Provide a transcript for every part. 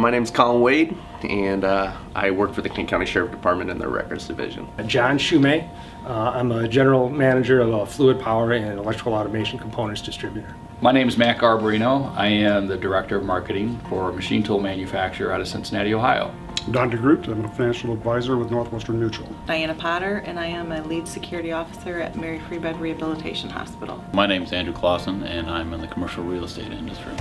My name's Colin Wade, and I work for the King County Sheriff Department in their Records Division. John Shumay. I'm a general manager of a fluid power and electrical automation components distributor. My name is Matt Garbarino. I am the Director of Marketing for a machine tool manufacturer out of Cincinnati, Ohio. Don DeGroot, I'm a financial advisor with Northwestern Mutual. Diana Potter, and I am a lead security officer at Mary Free Bed Rehabilitation Hospital. My name is Andrew Clausen, and I'm in the commercial real estate industry.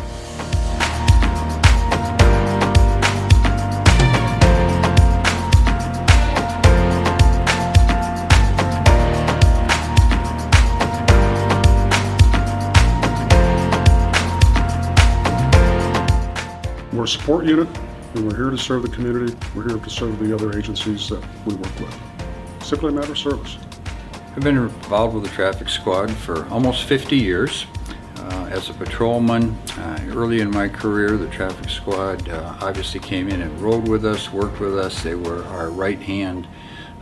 We're a support unit, and we're here to serve the community. We're here to serve the other agencies that we work with. Simply a matter of service. I've been involved with the traffic squad for almost 50 years. As a patrolman, early in my career, the traffic squad obviously came in and rode with us, worked with us. They were our right-hand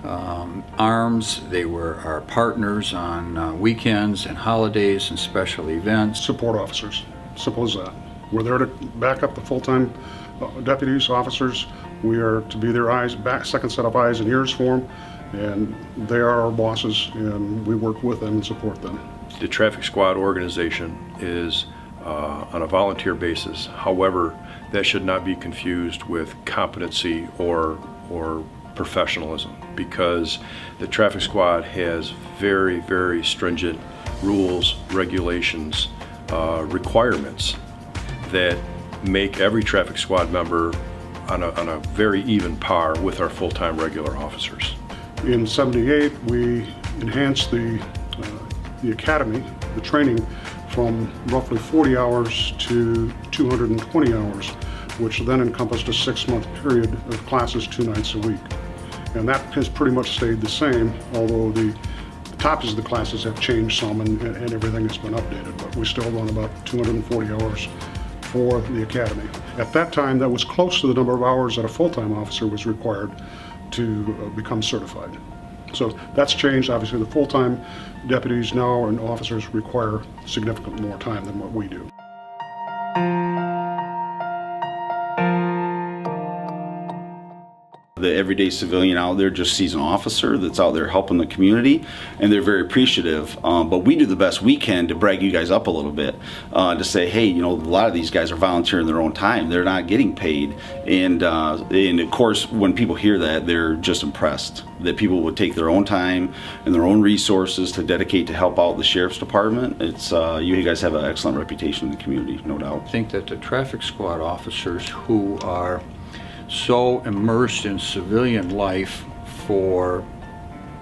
arms. They were our partners on weekends and holidays and special events. Support officers, simple as that. We're there to back up the full-time deputies, officers. We are to be their eyes, second set of eyes and ears for them, and they are our bosses, and we work with them and support them. The traffic squad organization is on a volunteer basis. However, that should not be confused with competency or professionalism, because the traffic squad has very, very stringent rules, regulations, requirements that make every traffic squad member on a very even par with our full-time regular officers. In '78, we enhanced the academy, the training, from roughly 40 hours to 220 hours, which then encompassed a 6-month period of classes 2 nights a week. And that has pretty much stayed the same, although the topics of the classes have changed some and everything has been updated, but we still run about 240 hours for the academy. At that time, that was close to the number of hours that a full-time officer was required to become certified. So that's changed. Obviously, the full-time deputies now and officers require significantly more time than what we do. The everyday civilian out there just sees an officer that's out there helping the community, and they're very appreciative. But we do the best we can to brag you guys up a little bit, to say, hey, you know, a lot of these guys are volunteering their own time. They're not getting paid. And of course, when people hear that, they're just impressed that people would take their own time and their own resources to dedicate to help out the sheriff's department. It's you guys have an excellent reputation in the community, no doubt. I think that the traffic squad officers who are so immersed in civilian life for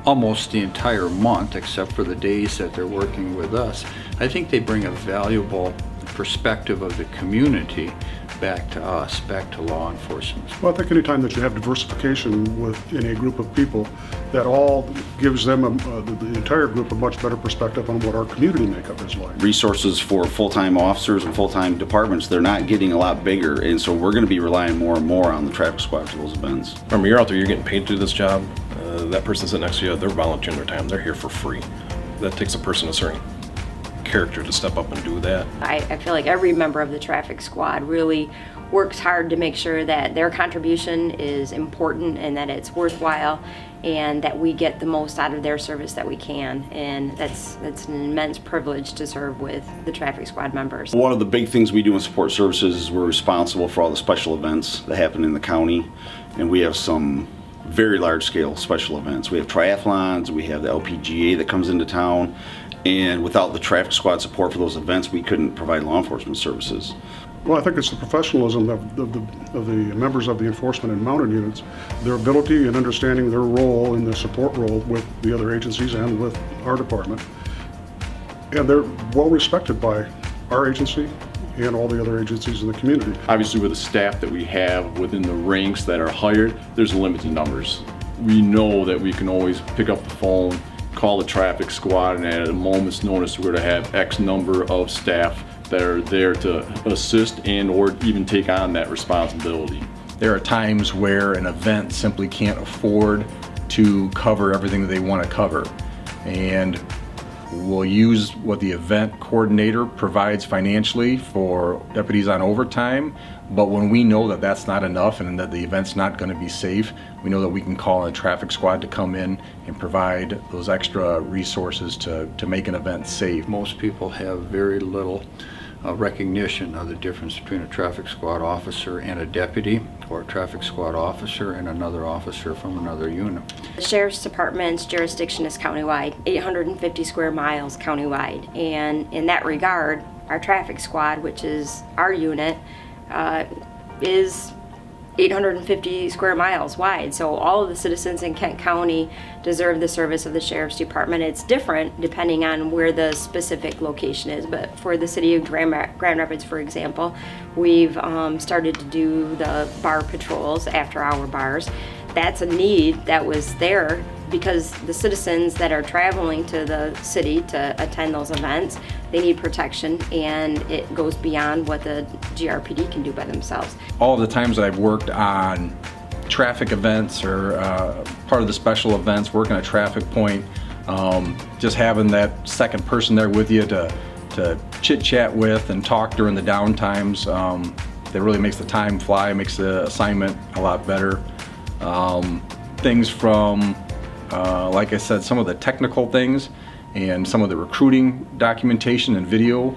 almost the entire month, except for the days that they're working with us, I think they bring a valuable perspective of the community back to us, back to law enforcement. Well, I think anytime that you have diversification within a group of people, that all gives them, the entire group, a much better perspective on what our community makeup is like. Resources for full-time officers and full-time departments, they're not getting a lot bigger, and so we're going to be relying more and more on the traffic squad for those events. Remember, you're out there, you're getting paid to do this job. That person sitting next to you, they're volunteering their time. They're here for free. That takes a person of a certain character to step up and do that. I feel like every member of the traffic squad really works hard to make sure that their contribution is important and that it's worthwhile and that we get the most out of their service that we can, and that's an immense privilege to serve with the traffic squad members. One of the big things we do in support services is we're responsible for all the special events that happen in the county, and we have some very large-scale special events. We have triathlons, we have the LPGA that comes into town, and without the traffic squad support for those events, we couldn't provide law enforcement services. Well, I think it's the professionalism of the members of the enforcement and mounted units, their ability and understanding their role in the support role with the other agencies and with our department. And they're well respected by our agency and all the other agencies in the community. Obviously, with the staff that we have within the ranks that are hired, there's limited numbers. We know that we can always pick up the phone, call the traffic squad, and at a moment's notice we're to have X number of staff that are there to assist and or even take on that responsibility. There are times where an event simply can't afford to cover everything that they want to cover, and We'll use what the event coordinator provides financially for deputies on overtime, but when we know that that's not enough and that the event's not going to be safe, we know that we can call on a traffic squad to come in and provide those extra resources to make an event safe. Most people have very little recognition of the difference between a traffic squad officer and a deputy, or a traffic squad officer and another officer from another unit. The Sheriff's Department's jurisdiction is countywide, 850 square miles countywide, and in that regard, our traffic squad, which is our unit, is 850 square miles wide. So all of the citizens in Kent County deserve the service of the Sheriff's Department. It's different depending on where the specific location is, but for the city of Grand Rapids, for example, we've started to do the bar patrols, after-hour bars. That's a need that was there because the citizens that are traveling to the city to attend those events, they need protection, and it goes beyond what the GRPD can do by themselves. All the times that I've worked on traffic events or part of the special events, working a traffic point, just having that second person there with you to chit chat with and talk during the down times, that really makes the time fly, makes the assignment a lot better. Things from, like I said, some of the technical things and some of the recruiting documentation and video.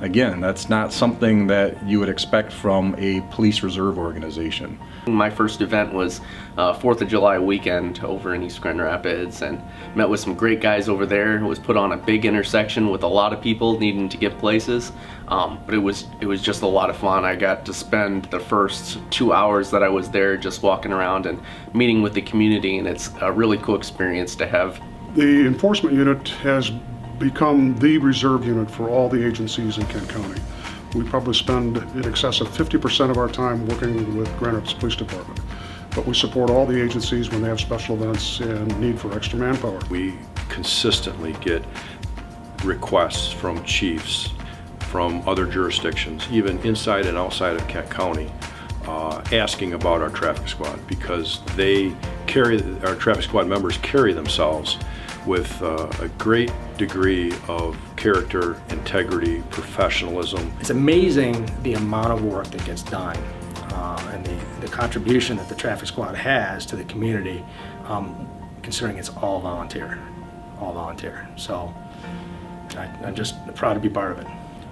Again, that's not something that you would expect from a police reserve organization. My first event was 4th of July weekend over in East Grand Rapids, and met with some great guys over there. It was put on a big intersection with a lot of people needing to get places, but it was just a lot of fun. I got to spend the first 2 hours that I was there just walking around and meeting with the community, and it's a really cool experience to have. The enforcement unit has become the reserve unit for all the agencies in Kent County. We probably spend in excess of 50% of our time working with Grand Rapids Police Department. But we support all the agencies when they have special events and need for extra manpower. We consistently get requests from chiefs from other jurisdictions, even inside and outside of Kent County, asking about our traffic squad, because our traffic squad members carry themselves with a great degree of character, integrity, professionalism. It's amazing the amount of work that gets done and the contribution that the traffic squad has to the community, considering it's all volunteer. So I'm just proud to be part of it.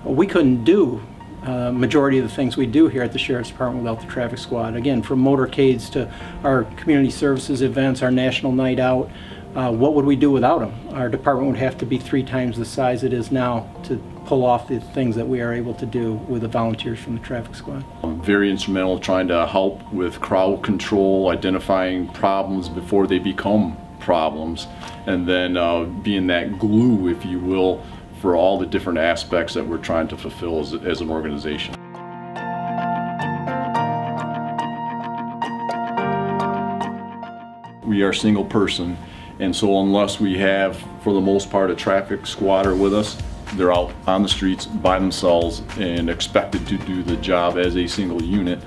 Well, we couldn't do majority of the things we do here at the Sheriff's Department without the traffic squad. Again, from motorcades to our community services events, our national night out, what would we do without them? Our department would have to be 3 times the size it is now to pull off the things that we are able to do with the volunteers from the traffic squad. I'm very instrumental trying to help with crowd control, identifying problems before they become problems, and then being that glue, if you will, for all the different aspects that we're trying to fulfill as an organization. We are a single person, and so unless we have, for the most part, a traffic squatter with us, they're out on the streets by themselves and expected to do the job as a single unit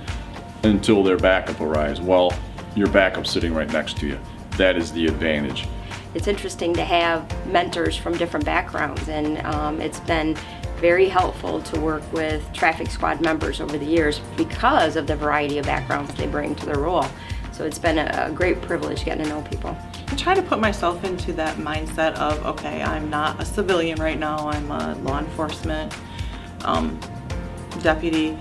until their backup arrives. Well, your backup's sitting right next to you. That is the advantage. It's interesting to have mentors from different backgrounds, and it's been very helpful to work with traffic squad members over the years because of the variety of backgrounds they bring to their role. So it's been a great privilege getting to know people. I try to put myself into that mindset of, okay, I'm not a civilian right now, I'm a law enforcement deputy.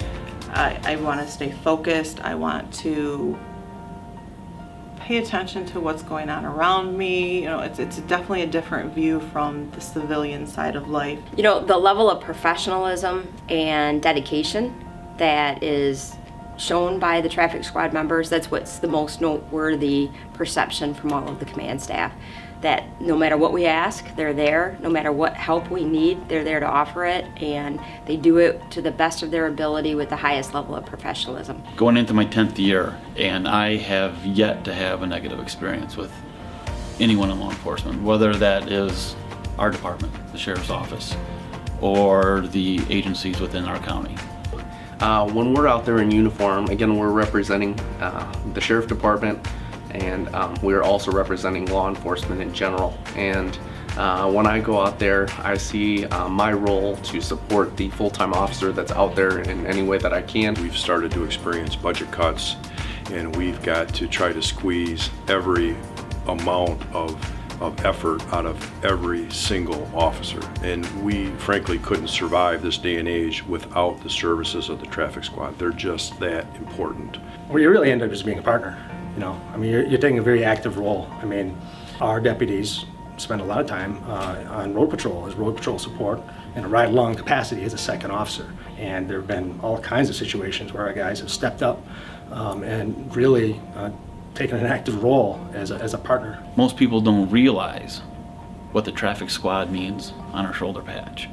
I want to stay focused. I want to pay attention to what's going on around me. You know, it's definitely a different view from the civilian side of life. You know, the level of professionalism and dedication that is shown by the traffic squad members, that's what's the most noteworthy perception from all of the command staff. That no matter what we ask, they're there. No matter what help we need, they're there to offer it, and they do it to the best of their ability with the highest level of professionalism. Going into my 10th year, and I have yet to have a negative experience with anyone in law enforcement, whether that is our department, the sheriff's office, or the agencies within our county. When we're out there in uniform, again, we're representing the sheriff department, and we're also representing law enforcement in general. And When I go out there, I see my role to support the full-time officer that's out there in any way that I can. We've started to experience budget cuts, and we've got to try to squeeze every amount of effort out of every single officer. And we frankly couldn't survive this day and age without the services of the traffic squad. They're just that important. Well, you really end up just being a partner, you know. I mean, you're taking a very active role. I mean, our deputies spend a lot of time on road patrol as road patrol support and a ride-along capacity as a second officer. And there have been all kinds of situations where our guys have stepped up and really taken an active role as a partner. Most people don't realize what the traffic squad means on our shoulder patch.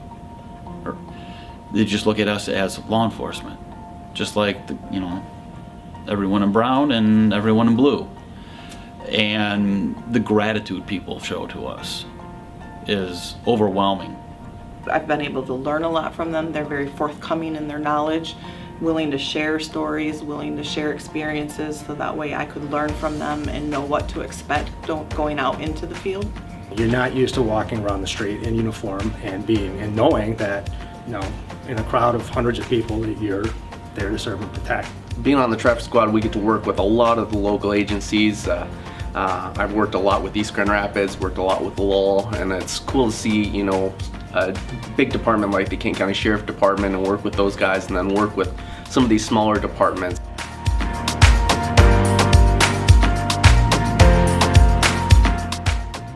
Or they just look at us as law enforcement, just like everyone in brown and everyone in blue. And the gratitude people show to us is overwhelming. I've been able to learn a lot from them. They're very forthcoming in their knowledge, willing to share stories, willing to share experiences, so that way I could learn from them and know what to expect going out into the field. You're not used to walking around the street in uniform and knowing that, you know, in a crowd of hundreds of people, that you're there to serve and protect. Being on the traffic squad, we get to work with a lot of the local agencies. I've worked a lot with East Grand Rapids, worked a lot with Lowell, and it's cool to see, you know, a big department like the Kent County Sheriff Department and work with those guys, and then work with some of these smaller departments.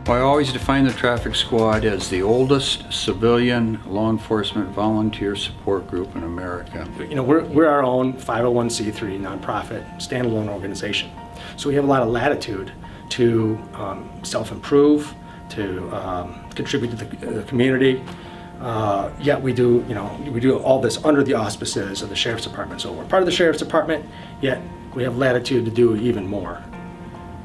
I always define the traffic squad as the oldest civilian law enforcement volunteer support group in America. You know, we're our own 501c3 nonprofit standalone organization. So we have a lot of latitude to self-improve, to contribute to the community. Yet we do all this under the auspices of the Sheriff's Department. So we're part of the Sheriff's Department, yet we have latitude to do even more.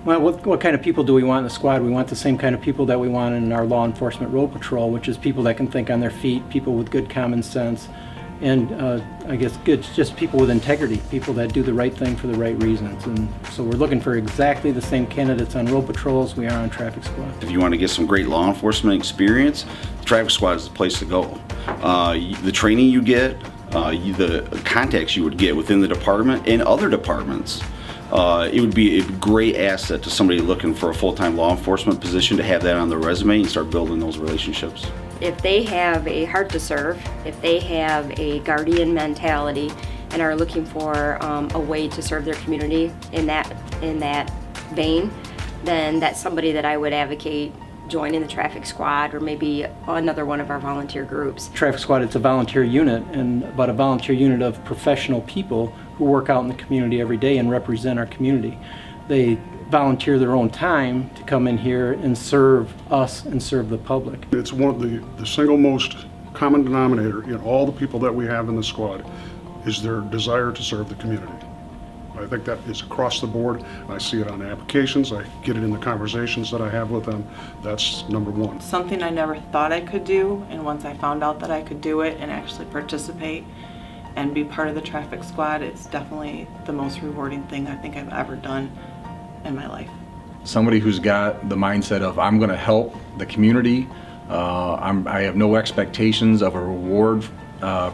Well, what kind of people do we want in the squad? We want the same kind of people that we want in our law enforcement road patrol, which is people that can think on their feet, people with good common sense, and I guess just people with integrity, people that do the right thing for the right reasons. And so we're looking for exactly the same candidates on road patrol as we are on traffic squad. If you want to get some great law enforcement experience, the traffic squad is the place to go. The training you get, the contacts you would get within the department and other departments, it would be a great asset to somebody looking for a full-time law enforcement position to have that on their resume and start building those relationships. If they have a heart to serve, if they have a guardian mentality and are looking for a way to serve their community in that vein, then that's somebody that I would advocate joining the traffic squad or maybe another one of our volunteer groups. Traffic squad, it's a volunteer unit, but a volunteer unit of professional people who work out in the community every day and represent our community. They volunteer their own time to come in here and serve us and serve the public. It's one of the single most common denominator in all the people that we have in the squad is their desire to serve the community. I think that is across the board. I see it on applications. I get it in the conversations that I have with them. That's number one. Something I never thought I could do, and once I found out that I could do it and actually participate and be part of the traffic squad, it's definitely the most rewarding thing I think I've ever done in my life. Somebody who's got the mindset of, I'm going to help the community. I have no expectations of a reward, a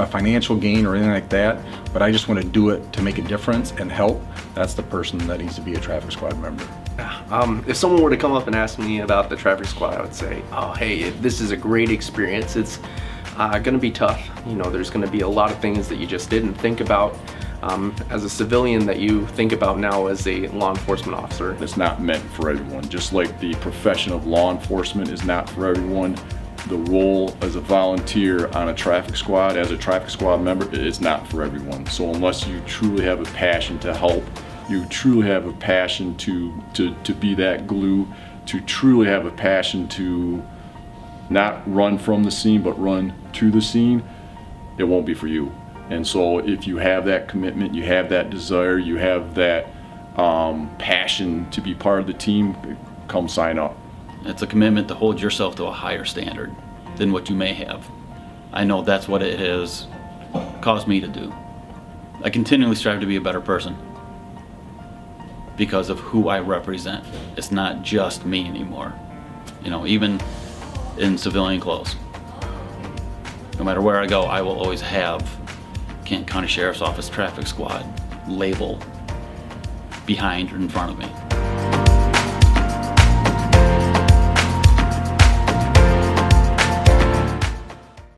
financial gain or anything like that, but I just want to do it to make a difference and help. That's the person that needs to be a traffic squad member. If someone were to come up and ask me about the traffic squad, I would say, oh, hey, this is a great experience. It's going to be tough. You know, there's going to be a lot of things that you just didn't think about as a civilian that you think about now as a law enforcement officer. It's not meant for everyone. Just like the profession of law enforcement is not for everyone, the role as a volunteer on a traffic squad, as a traffic squad member, is not for everyone. So unless you truly have a passion to help, you truly have a passion to be that glue, to truly have a passion to not run from the scene, but run to the scene, it won't be for you. And so if you have that commitment, you have that desire, you have that passion to be part of the team, come sign up. It's a commitment to hold yourself to a higher standard than what you may have. I know that's what it has caused me to do. I continually strive to be a better person because of who I represent. It's not just me anymore. You know, even in civilian clothes. No matter where I go, I will always have Canton County Sheriff's Office Traffic Squad label behind or in front of me.